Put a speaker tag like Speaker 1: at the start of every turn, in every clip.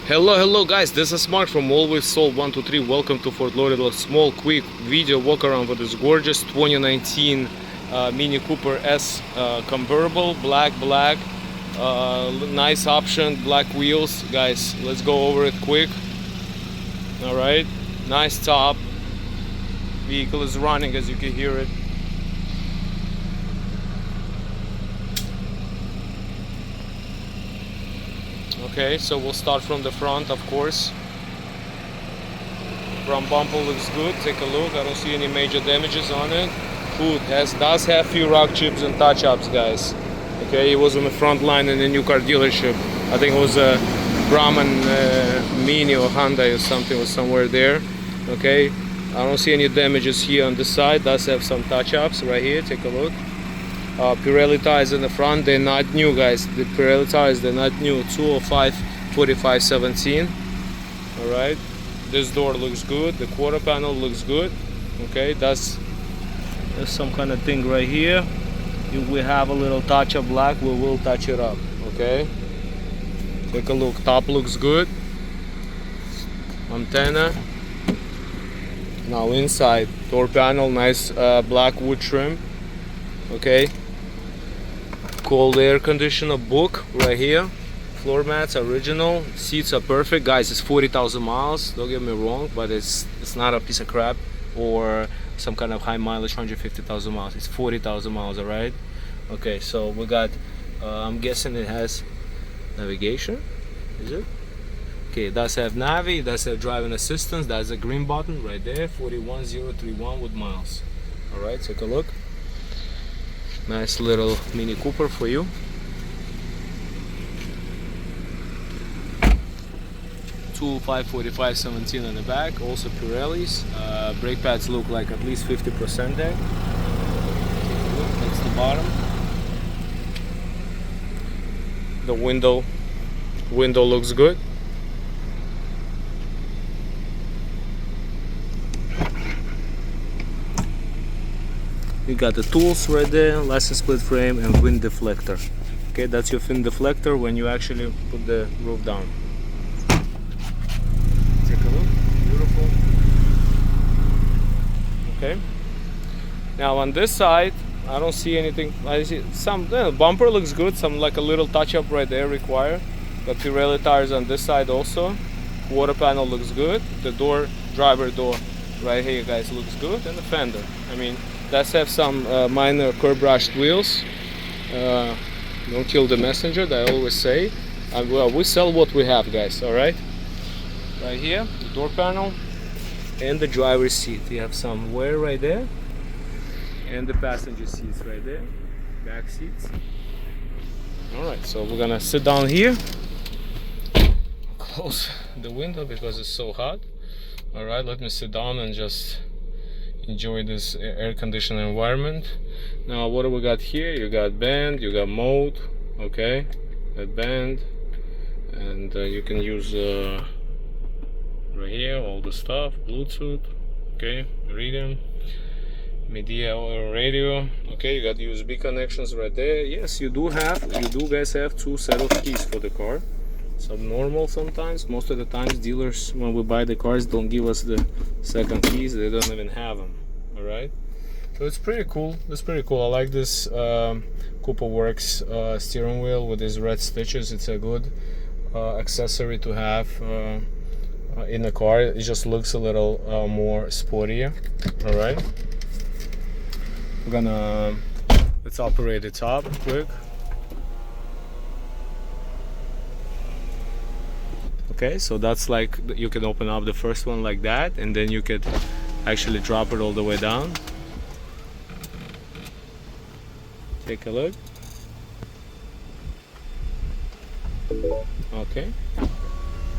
Speaker 1: Hello guys, this is Mark from Always Sold 123. Welcome to Fort Lauderdale. Small quick video walk around with this gorgeous 2019 Mini Cooper S convertible, black, nice option, black wheels. Guys, let's go over it quick. All right, nice top. Vehicle is running, as you can hear it. Okay, so we'll start from the front, of course. Front bumper looks good. Take a look. I don't see any major damages on it. Hood does have few rock chips and touch-ups, guys. Okay, it was on the front line in a new car dealership. I think it was a Brahman Mini or Hyundai or something, was somewhere there. Okay, I don't see any damages here on the side. Does have some touch-ups right here. Take a look. Pirelli tires in the front, they're not new, guys. The Pirelli tires, they're not new. 205 25 17. All right, this door looks good. The quarter panel looks good. Okay, there's some kind of thing right here. If we have a little touch of black, we will touch it up. Okay, take a look. Top looks good. Antenna. Now inside, door panel, nice black wood trim. Okay, cold air conditioner, book right here. Floor mats original. Seats are perfect, guys. It's 40,000 miles. Don't get me wrong, but it's not a piece of crap or some kind of high mileage. 150,000 miles. It's 40,000 miles. All right. Okay, so we got. I'm guessing it has navigation. Is it? Okay, it does have Navi. It does have driving assistance. That's a green button right there. 41031 with miles. All right. Take a look. Nice little Mini Cooper for you. Tool 545 17 on the back. Also Pirellis. Brake pads look like at least 50% there. Take a look. That's the bottom. The window looks good. You got the tools right there, license plate frame and wind deflector. Okay, that's your wind deflector when you actually put the roof down. Take a look, beautiful. Okay. Now on this side, I don't see anything. I see some bumper looks good, some like a little touch up right there required. Got Pirelli tires on this side also. Quarter panel looks good. The door, driver door right here, guys, looks good, and the fender. I mean, does have some minor curb brushed wheels. Don't kill the messenger, that I always say. Well, we sell what we have, guys. All right. Right here, the door panel and the driver's seat. You have some wear right there, and the passenger seats right there, back seats. All right. So we're gonna sit down here. Close the window because it's so hot. All right. Let me sit down and just enjoy this air conditioned environment. Now what do we got here? You got band, you got mode. Okay, that band, and you can use right here all the stuff. Bluetooth, okay, Iridium, media or radio. Okay, you got USB connections right there. Yes, you do guys have two set of keys for the car. Subnormal sometimes. Most of the times dealers, when we buy the cars, don't give us the second keys. They don't even have them. All right, so it's pretty cool. I like this Cooper Works steering wheel with these red stitches. It's a good accessory to have in the car. It just looks a little more sportier. All right, let's operate the top quick. Okay, so that's like, you can open up the first one like that, and then you could actually drop it all the way down. Take a look. Okay,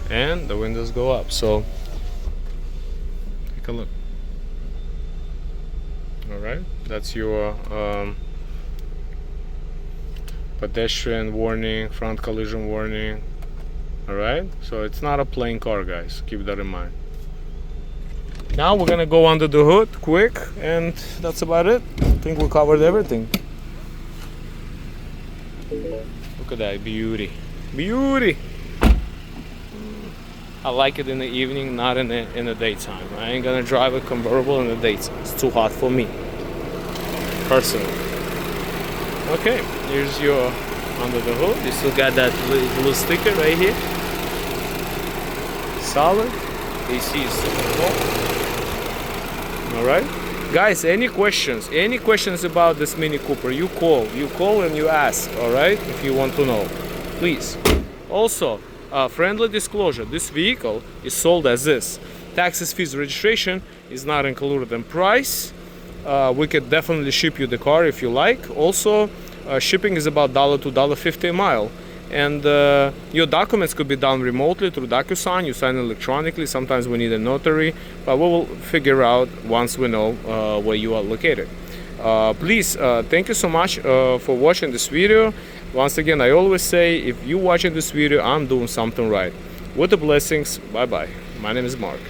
Speaker 1: and the windows go up, so take a look. All right, that's your pedestrian warning, front collision warning. All right, so it's not a plain car, guys. Keep that in mind. Now we're gonna go under the hood quick, and that's about it. I think we covered everything. Look at that beauty. I like it in the evening, not in the daytime. I ain't gonna drive a convertible in the daytime. It's too hot for me, personally. Okay, here's your under the hood. You still got that blue sticker right here. Solid. AC is super cool. All right, guys. Any questions? Any questions about this Mini Cooper? You call and you ask. All right, if you want to know, please. Also, friendly disclosure: this vehicle is sold as is. Taxes, fees, registration is not included in price. We could definitely ship you the car if you like. Also, shipping is about $1 to $1.50 a mile, and your documents could be done remotely through DocuSign. You sign electronically. Sometimes we need a notary, but we will figure out once we know where you are located. Please, thank you so much for watching this video. Once again, I always say, if you're watching this video, I'm doing something right. With the blessings, bye bye. My name is Mark.